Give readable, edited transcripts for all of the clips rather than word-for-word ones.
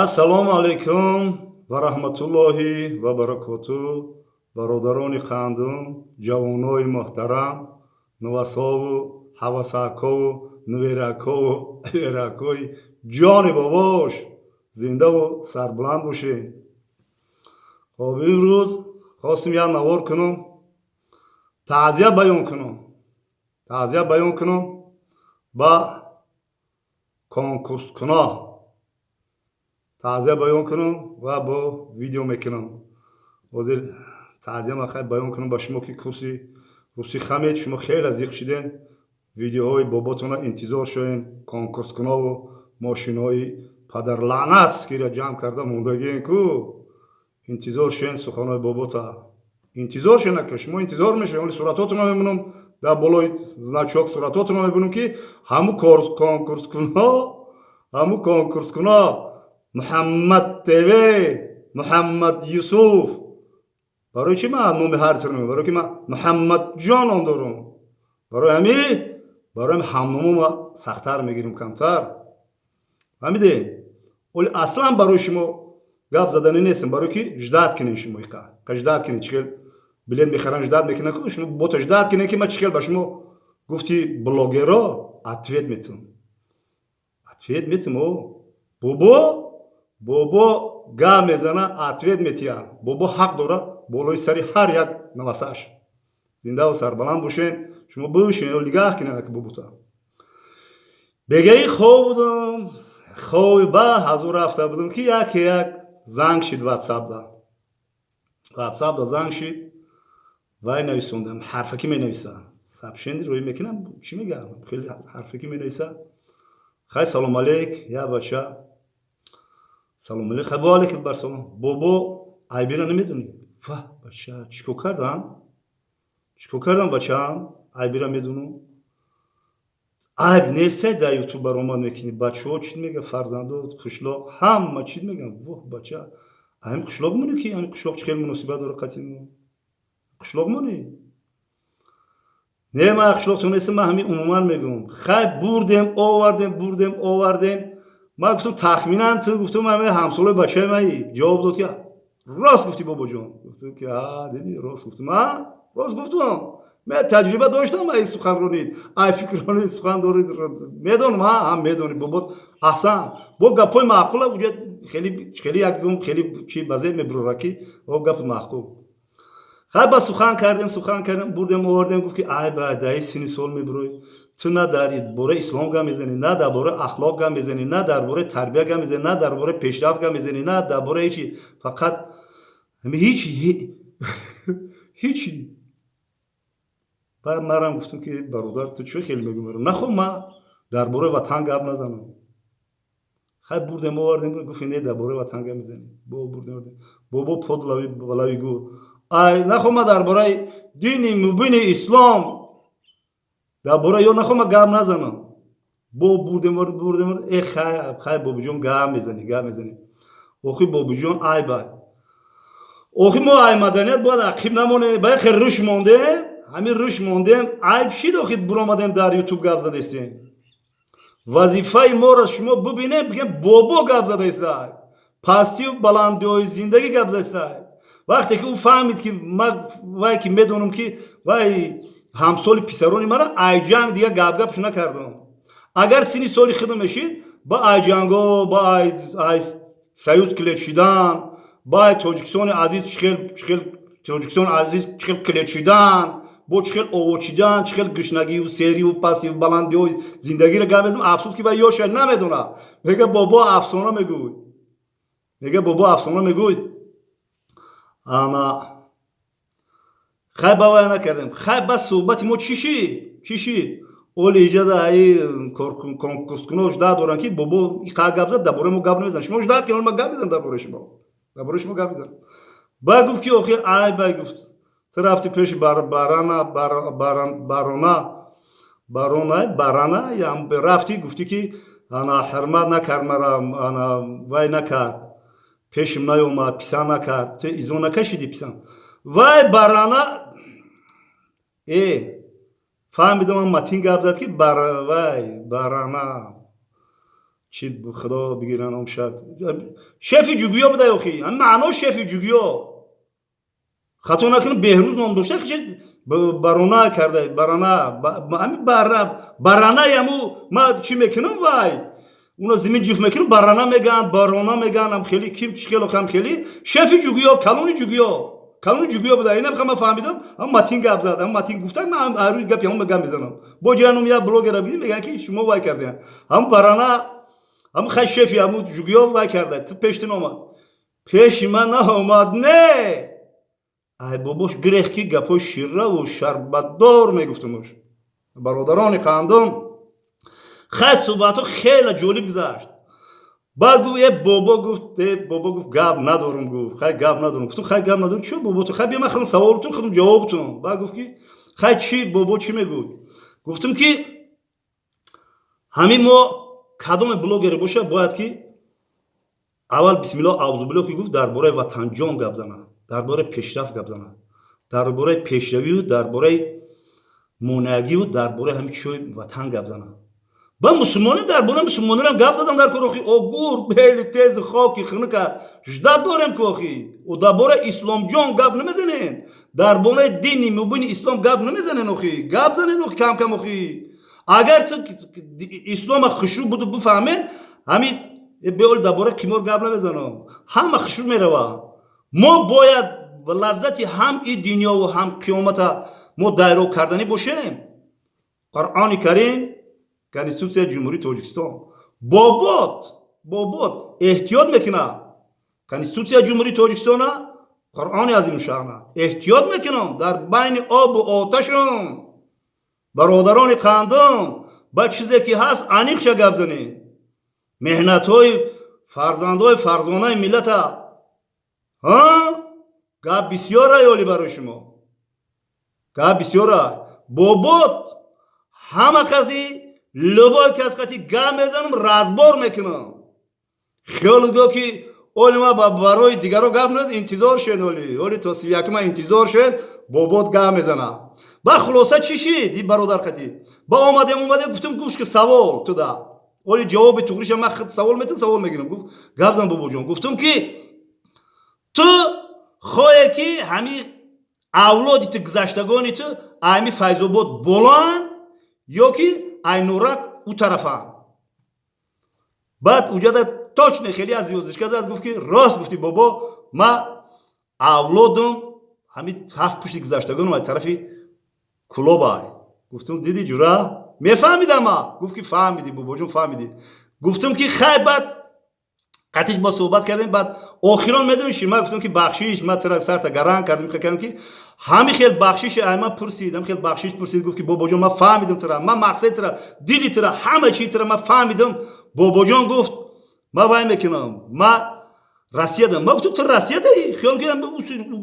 ассалому алайкум ва раҳматуллоҳи ва баракотуҳ. бародарони хандум, ҷавонои муҳтарам, нувасову ҳавасакову нуверакову эверакои ҷони бобош зиндаву сарбуланд бошед. хоб имрӯз хостим як навор кунам, таъзия баён кунам ба конкурскуноҳ. تعزیه بیان کنم و با ویدیو میکنم. حاضر تعزیه میخوام بیان کنم با شما که کورسی روسی خمید شما خیلی از یک شدین ویدیوهای باباتون انتظار شوین کنکورس کنا و ماشینهای پدر لعنت که را جمع کرده موندگی کو انتظار شوین سخنهای باباتا انتظار شوین که شما انتظار میشه ولی صورتاتون رو میبینم در بالای значок صورتاتون رو میبینم که همون کنکورس کنا محمد تیوی محمد یوسف برای چی من نومی هر تر میگم؟ برای که من محمد جان هم دارم. برای همنومو ما سختتر میگیریم کمتر. فهمیده؟ ولی اصلا برای شما گپ زدنی نیستم. برای که جداد کنین شما که جداد کنین چیکل بلند میخرن جداد میکنن که شما بوت جداد کنین که ما چیکل با شما گفتی بلاگرها اتویت میتم او бобо га мезана ответ метия. бобо ҳақ дора болои сари ҳар як навасааш. зиндаву сарбаланд бошен. шумо бишен нигаҳ кинед ки бобута бегаи хоб будам. хоби ба ҳазур рафта будам ки як занг шид ватсапда занг шид. вай нависондам ҳарфакӣ менависа сабшенди рӯй мекунам чӣ мегам хеле ҳарфакӣ менависа. хай салом алейк я бача салом алейк. хай ва алейкум барсалом. бобо айбира намедонӣ? ва бача чикор кардам бачаам айбира медонам. айб нест дар ютуб баромад мекунӣ бачаҳо чӣ мегӯянд фарзандо қишлоқ ҳама чӣ мегӯянд. во бача ҳамин қишлоқ монӣ ки ҳамин қишлоқ чӣ хел муносибат дорад қатъи қишлоқ монӣ. не ман қишлоқтон нестам ман ҳамин умуман мегӯям. хай бурдем овардем. من گفتم تخمیناً تو گفتم همه همسالای بچه منی. جواب داد که راست گفتی بابا جان. گفتم که دیدی راست گفتم. راست گفتم. من تجربه داشتم این سخنرانی این فکرانی سخن دارید میدونم هم میدونی بابا احسن با گپای معقوله وجود خیلی خیلی چی بازی میبره کی با گپ معقول. خب با سخن کردم بردم آوردم گفت که ای بعد سینی سال میبره تو نه در باره اسلام گام میزنی نه در باره اخلاق گام میزنی نه در باره تربیت گام میزنی نه در باره پیشرفت گام میزنی نه در باره هیچی فقط هیچی. بعد مرام گفتم که برادر تو چه خیلی میگم نه خب من در باره وطن گام نزنم. خب بردم آوردم گفت نه در باره وطن گام میزنی. بابا پودلاوی بلاوی گو ای نه خب من در باره دین مبین اسلام در باره یا نخوام گام نزنم. بردم ای خیلی بابا جون گام میزنی. اوخی بابا جون ای بای اوخی ما ای مدنیت باید عقیب نمونه باید خیلی روش موندم. همین روش موندم عیب شید اوخی برامدم در یوتیوب گپ زده استیم. وظیفه ما را شما ببینید بگم بابا گپ زده است. پستی و بلندی های زندگی گپ زده است. وقتی که او فهمید که ما وای که میدونم که وای همسال پیسرانی مرا ایجنگ دیگه گپ نکردم. اگر سینی سالی خدمت میشید با ایجنگا با سیوز کلیت شدن با تاجیکستان عزیز چخل کلیت شدن با چخل اوچیدن چخل گشنگی و سری و پاسی و بلندی و زندگی را گپ بزنم. افسوس که با یوش نمیدونه میگه بابا افسانه میگوی اما خیلی باور نکردم. خیلی بس صحبت ما چی شید اولی ایجاد ای کنکورس کنوش دارن که بابا خیلی گپ زد درباره ما گپ نمیزن. شما جداد کنن ما گپ بزن درباره شما گپ بزن. با گفت که اوکی ای با گفت طرفتی پیش بارانا یا رفتی گفتی که انا حرمت نکرد مرا انا وای نکرد پیشم نیومد پیسان نکرد تو ایزون نکشیدی پیسان وای بارانا فهمیدم متین گپ زد که وای بارانا چی خدا بگیرن اون شد شفی جوگیو بوده اخی هم معنا شفی جوگیو خطا نکنه بهروز نام داشته که بارونا کرده بارانا همین بارانا یمو ما چی میکنم وای اونا زمین جیف میکنم بارانا میگن بارونا میگن هم خیلی کیم چی خیلی کم خیلی شفی جوگیو کلونی جوگیو بوده اینم که من فهمیدم هم ماتین گپ زد هم ماتین گفتن من هم هر روز گپ هم میگم میزنم با جانم یا بلوگر بگید میگن که شما وای کردین هم بارانا هم خش شفی هم جوگیو وای کرده تو پیشتن اومد پیش من اومد نه ای باباش گریخ کی گپاش شیره و شربت دار میگفتمش برادران خاندم خیلی صحبتو خیلی جالب گذشت بعد گفت یه بابا گفت گپ ندارم گفت خیلی گپ ندارم گفتم خیلی گپ ندارم چی بابا تو خیلی بیا من خودم سوالتون خودم جوابتون بعد گفت که خیلی چی بابا چی میگوی گفتم که همین ما کدام بلوگر باشه باید که اول بسم الله اعوذ بالله که گفت درباره وطن جان گپ زنه درباره پیشرفت گپ زنه درباره پیشروی و درباره مونگی و درباره همین چیزای وطن گپ زنه با مسلمانی درباره مسلمانی هم گپ زدم در کروخی اوگور بیل تیز خاکی خنکا جدا دارم کوخی و درباره اسلام جان گپ نمیزنین درباره دینی مبین اسلام گپ نمیزنین اخی گپ زنین اخی کم کم اخی اگر اسلام خشوع بود بفهمین همین بیول درباره کیمور گپ نمیزنم همه خشوع میروا ما باید لذتی هم این دنیا و هم قیامت ما دایره کردنی باشیم قرآن کریم کنستیتوسیون جمهوری تاجیکستان بابات احتیاط میکنه کنستیتوسیون جمهوری تاجیکستان قرآن عظیم شانه احتیاط میکنم در بین آب و آتشم برادران خاندم با چیزی که هست انیق شه گپ زنید مهنت های فرزندای فرزانه ملت ها گپ بسیار ایالی برای شما گپ بسیار بابات همه کسی لبای کس کتی گپ میزنم رزبار میکنم خیال گو که اولی ما برای دیگرو گپ نز انتظار شد اولی توصیه که ما انتظار شد بابات گپ میزنه با خلاصه چی شد این برادر کتی با اومدم گفتم گوش که سوال تو ده اولی جواب توگریش من خود سوال میتونم سوال میگیرم گفت گپ زن بابا جان گفتم که تو خواهی که همی اولادی تو گذشتگانی تو همی فیضاباد بلان یا که اینورک او طرفه بعد اوجا تاچ خیلی از یوزش کرد گفت که راست گفتی بابا ما اولادم همی هفت پشت گذشتگان و طرفی کلوبای گفتم دیدی جورا میفهمیدم گفت که فهمیدی بابا جون فهمیدی گفتم که خیلی بعد قطعش با صحبت کردیم بعد آخران میدونی چی من گفتم که بخشیش من ترا سر تا گران کردم کردم که همین خیلی بخشیش ایما پرسیدم خیلی بخشیش پرسید گفت که بابا جان من فهمیدم ترا من مقصد ترا دیلی ترا همه چی ترا من فهمیدم بابا جان گفت ما وای میکنم ما رسیدم ما گفتم تو رسیدی خیال کردم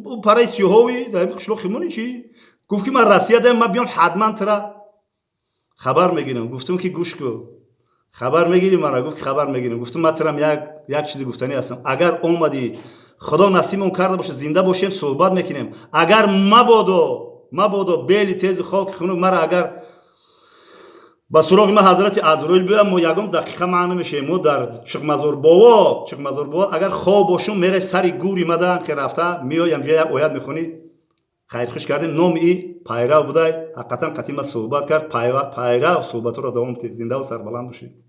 اون پرای سیاهوی در خشلو خمونی چی گفت که من رسیدم ما بیام حتما ترا خبر میگیرم گفتم که گوش کن خبر میگیری مرا گفت خبر میگیرم گفتم من ترام یک چیزی گفتنی هستم اگر اومدی خدا نصیبمون کرده باشه زنده باشیم صحبت میکنیم اگر مبادا بیلی تیز خاک خونو مرا اگر با سراغ ما حضرت عزرائیل بیام ما یگم دقیقه معنی میشه ما در چقمزار بابا اگر خواب باشم میره سری گوری مدام که رفته میایم یک آیت میخونی خیر خوش کردیم نام ای پیرو بودای حقیقتا قدیم صحبت کرد پیرو صحبت رو دوام زنده و سربلند باشید